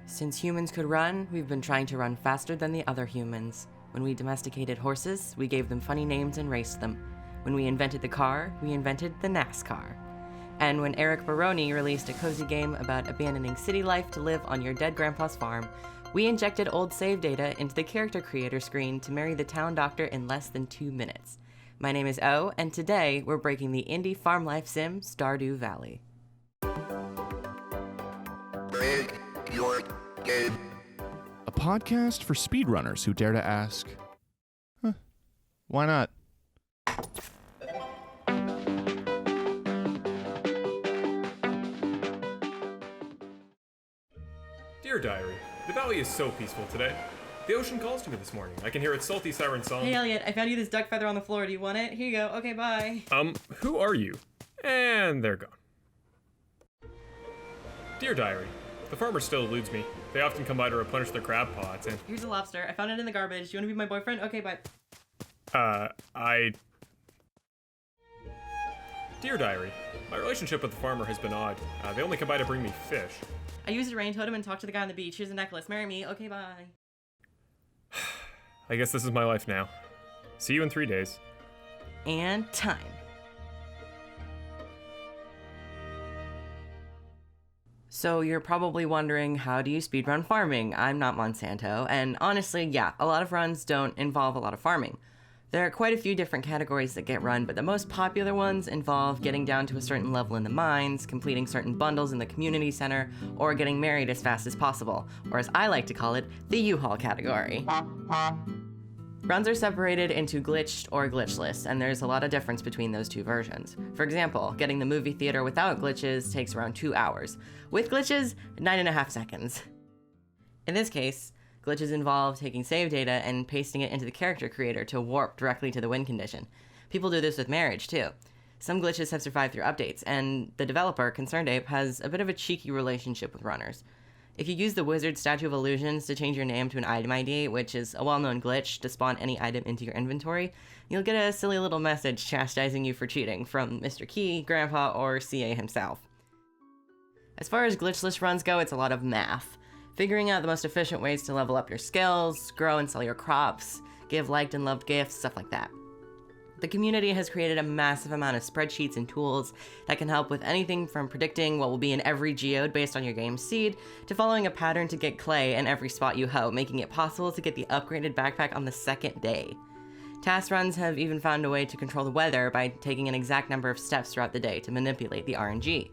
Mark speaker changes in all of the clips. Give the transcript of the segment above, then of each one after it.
Speaker 1: Since humans could run, we've been trying to run faster than the other humans. When we domesticated horses, we gave them funny names and raced them. When we invented the car, we invented the NASCAR. And when Eric Baroni released a cozy game about abandoning city life to live on your dead grandpa's farm, we injected old save data into the character creator screen to marry the town doctor in less than 2 minutes. My name is O, and today we're breaking the indie farm life sim Stardew Valley.
Speaker 2: Break your game.
Speaker 3: A podcast for speedrunners who dare to ask, why not?
Speaker 4: Dear Diary, the valley is so peaceful today. The ocean calls to me this morning. I can hear its salty siren song.
Speaker 1: Hey Elliot, I found you this duck feather on the floor. Do you want it? Here you go. Okay, bye.
Speaker 4: Who are you? And they're gone. Dear Diary, the farmer still eludes me. They often come by to replenish their crab pots and...
Speaker 1: Here's a lobster. I found it in the garbage. Do you want to be my boyfriend? Okay, bye.
Speaker 4: Dear Diary, my relationship with the farmer has been odd. They only come by to bring me fish.
Speaker 1: I used a rain totem and talked to the guy on the beach. Here's a necklace. Marry me. Okay, bye.
Speaker 4: I guess this is my life now. See you in 3 days.
Speaker 1: And time. So you're probably wondering, how do you speedrun farming? I'm not Monsanto, and honestly, yeah, a lot of runs don't involve a lot of farming. There are quite a few different categories that get run, but the most popular ones involve getting down to a certain level in the mines, completing certain bundles in the community center, or getting married as fast as possible, or as I like to call it, the U-Haul category. Runs are separated into glitched or glitchless, and there's a lot of difference between those two versions. For example, getting the movie theater without glitches takes around 2 hours. With glitches, 9.5 seconds. In this case, glitches involve taking save data and pasting it into the character creator to warp directly to the win condition. People do this with marriage, too. Some glitches have survived through updates, and the developer, ConcernedApe, has a bit of a cheeky relationship with runners. If you use the wizard Statue of Illusions to change your name to an item ID, which is a well-known glitch to spawn any item into your inventory, you'll get a silly little message chastising you for cheating from Mr. Key, Grandpa, or CA himself. As far as glitchless runs go, it's a lot of math. Figuring out the most efficient ways to level up your skills, grow and sell your crops, give liked and loved gifts, stuff like that. The community has created a massive amount of spreadsheets and tools that can help with anything from predicting what will be in every geode based on your game's seed, to following a pattern to get clay in every spot you hoe, making it possible to get the upgraded backpack on the second day. Task runs have even found a way to control the weather by taking an exact number of steps throughout the day to manipulate the RNG.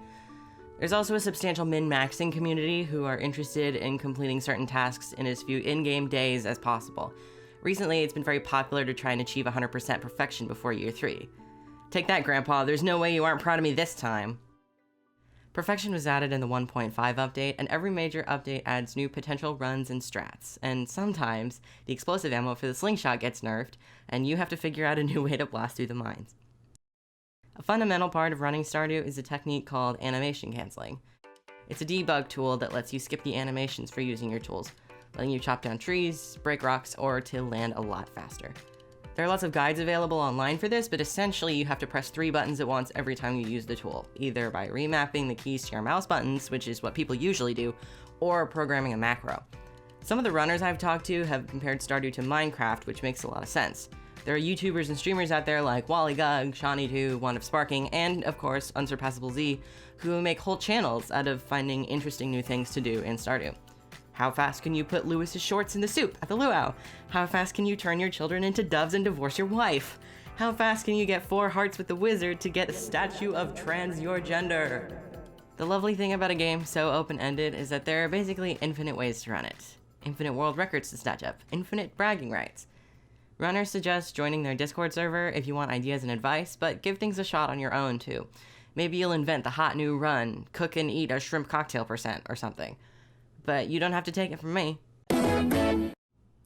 Speaker 1: There's also a substantial min-maxing community who are interested in completing certain tasks in as few in-game days as possible. Recently, it's been very popular to try and achieve 100% perfection before year 3. Take that, Grandpa, there's no way you aren't proud of me this time. Perfection was added in the 1.5 update, and every major update adds new potential runs and strats, and sometimes the explosive ammo for the slingshot gets nerfed, and you have to figure out a new way to blast through the mines. A fundamental part of running Stardew is a technique called animation canceling. It's a debug tool that lets you skip the animations for using your tools, letting you chop down trees, break rocks, or to land a lot faster. There are lots of guides available online for this, but essentially you have to press 3 buttons at once every time you use the tool, either by remapping the keys to your mouse buttons, which is what people usually do, or programming a macro. Some of the runners I've talked to have compared Stardew to Minecraft, which makes a lot of sense. There are YouTubers and streamers out there like WallyGug, Shawnee2, One of Sparking, and of course UnsurpassableZ, who make whole channels out of finding interesting new things to do in Stardew. How fast can you put Lewis's shorts in the soup at the luau? How fast can you turn your children into doves and divorce your wife? How fast can you get 4 hearts with the wizard to get a statue of trans your gender? The lovely thing about a game so open-ended is that there are basically infinite ways to run it. Infinite world records to snatch up, infinite bragging rights. Runners suggest joining their Discord server if you want ideas and advice, but give things a shot on your own too. Maybe you'll invent the hot new run, cook and eat a shrimp cocktail percent or something. But you don't have to take it from me.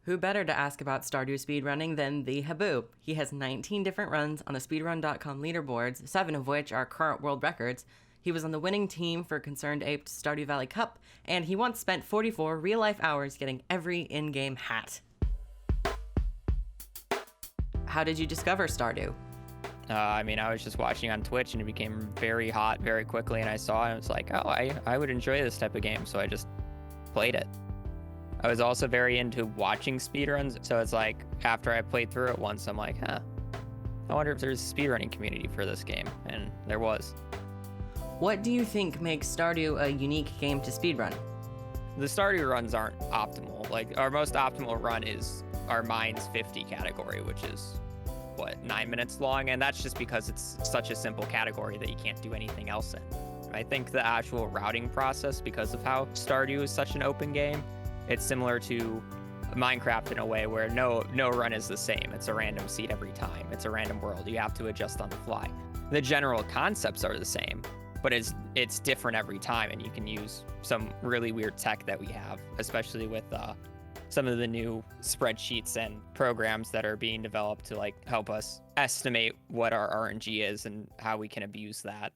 Speaker 1: Who better to ask about Stardew speedrunning than TheHaboo? He has 19 different runs on the speedrun.com leaderboards, 7 of which are current world records. He was on the winning team for ConcernedApe's Stardew Valley Cup, and he once spent 44 real-life hours getting every in-game hat. How did you discover Stardew?
Speaker 5: I was just watching on Twitch and it became very hot very quickly, and I saw it and I was like, oh, I would enjoy this type of game, so I just played it. I was also very into watching speedruns, so it's like after I played through it once, I'm like, I wonder if there's a speedrunning community for this game, and there was.
Speaker 1: What do you think makes Stardew a unique game to speedrun?
Speaker 5: The Stardew runs aren't optimal. Like, our most optimal run is our Mines 50 category, which is, 9 minutes long? And that's just because it's such a simple category that you can't do anything else in. I think the actual routing process, because of how Stardew is such an open game, it's similar to Minecraft in a way where no run is the same. It's a random seed every time. It's a random world. You have to adjust on the fly. The general concepts are the same, but it's different every time, and you can use some really weird tech that we have, especially with some of the new spreadsheets and programs that are being developed to like help us estimate what our RNG is and how we can abuse that.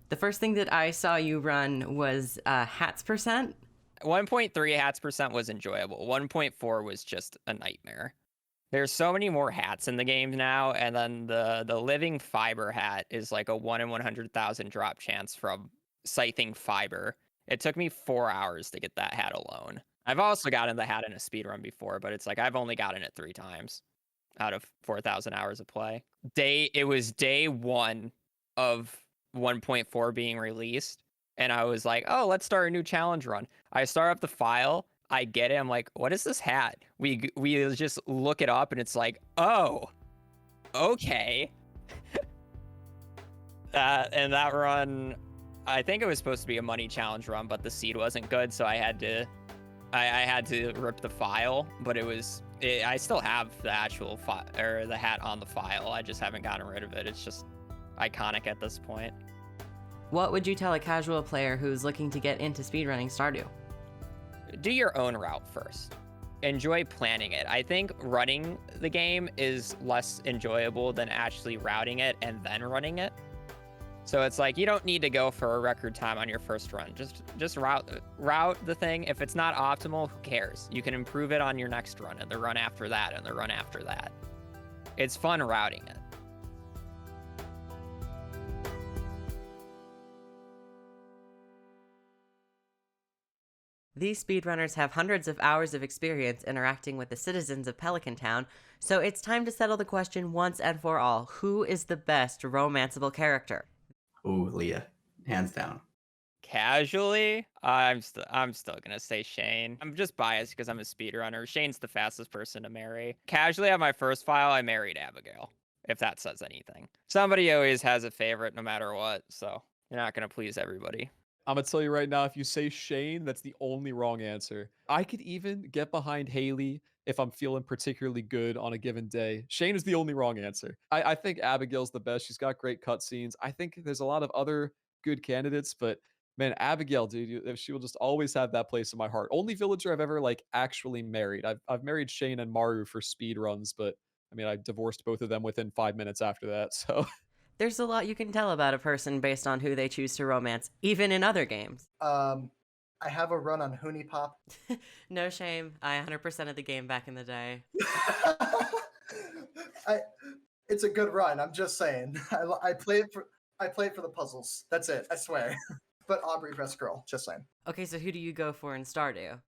Speaker 1: The first thing that I saw you run was hats percent.
Speaker 5: 1.3 hats percent was enjoyable. 1.4 was just a nightmare. There's so many more hats in the game now, and then the living fiber hat is like a 1 in 100,000 drop chance from scything fiber. It took me 4 hours to get that hat alone. I've also gotten the hat in a speedrun before, but it's like I've only gotten it 3 times out of 4,000 hours of play. It was day 1 of 1.4 being released, and I was like, oh, let's start a new challenge run. I start up the file, I get it, I'm like, what is this hat? We just look it up, and it's like, oh, okay. And that run, I think it was supposed to be a money challenge run, but the seed wasn't good, so I had to rip the file. But I still have the actual the hat on the file. I just haven't gotten rid of it. It's just iconic at this point.
Speaker 1: What would you tell a casual player who's looking to get into speedrunning Stardew?
Speaker 5: Do your own route first. Enjoy planning it. I think running the game is less enjoyable than actually routing it and then running it. So it's like, you don't need to go for a record time on your first run. Just route the thing. If it's not optimal, who cares? You can improve it on your next run and the run after that and the run after that. It's fun routing it.
Speaker 1: These speedrunners have hundreds of hours of experience interacting with the citizens of Pelican Town, so it's time to settle the question once and for all. Who is the best romanceable character?
Speaker 6: Ooh, Leah, hands down.
Speaker 5: Casually, I'm still gonna say Shane. I'm just biased because I'm a speedrunner. Shane's the fastest person to marry. Casually, on my first file, I married Abigail, if that says anything. Somebody always has a favorite no matter what, so you're not gonna please everybody.
Speaker 7: I'm gonna tell you right now, if you say Shane, that's the only wrong answer. I could even get behind Haley if I'm feeling particularly good on a given day. Shane is the only wrong answer. I think Abigail's the best. She's got great cutscenes. I think there's a lot of other good candidates, but man, Abigail, dude, she will just always have that place in my heart. Only villager I've ever like actually married. I've married Shane and Maru for speed runs, but I mean, I divorced both of them within 5 minutes after that, so...
Speaker 1: There's a lot you can tell about a person based on who they choose to romance, even in other games.
Speaker 8: I have a run on Hoonie Pop.
Speaker 1: No shame. I 100%ed the game back in the day.
Speaker 8: It's a good run. I'm just saying. I play it for the puzzles. That's it. I swear. But Aubrey best girl. Just saying.
Speaker 1: Okay, so who do you go for in Stardew?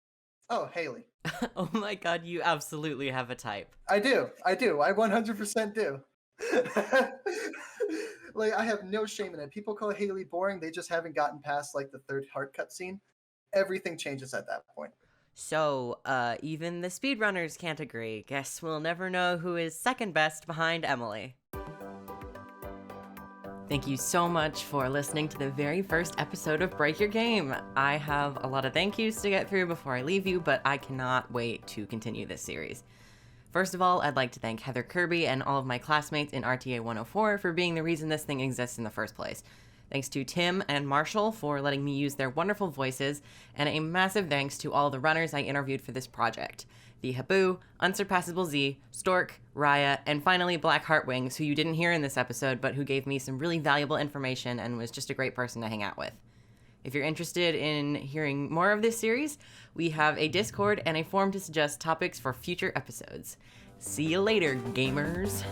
Speaker 8: Oh, Haley.
Speaker 1: Oh my god, you absolutely have a type.
Speaker 8: I do. I 100% do. Like, I have no shame in it. People call Haley boring. They just haven't gotten past like the third heart cutscene. Everything changes at that point.
Speaker 1: So, even the speedrunners can't agree. Guess we'll never know who is second best behind Emily. Thank you so much for listening to the very first episode of Break Your Game. I have a lot of thank yous to get through before I leave you, but I cannot wait to continue this series. First of all, I'd like to thank Heather Kirby and all of my classmates in RTA 104 for being the reason this thing exists in the first place. Thanks to Tim and Marshall for letting me use their wonderful voices, and a massive thanks to all the runners I interviewed for this project. TheHaboo, UnsurpassableZ, Stork, Raya, and finally Black Heartwings, who you didn't hear in this episode, but who gave me some really valuable information and was just a great person to hang out with. If you're interested in hearing more of this series, we have a Discord and a forum to suggest topics for future episodes. See you later, gamers!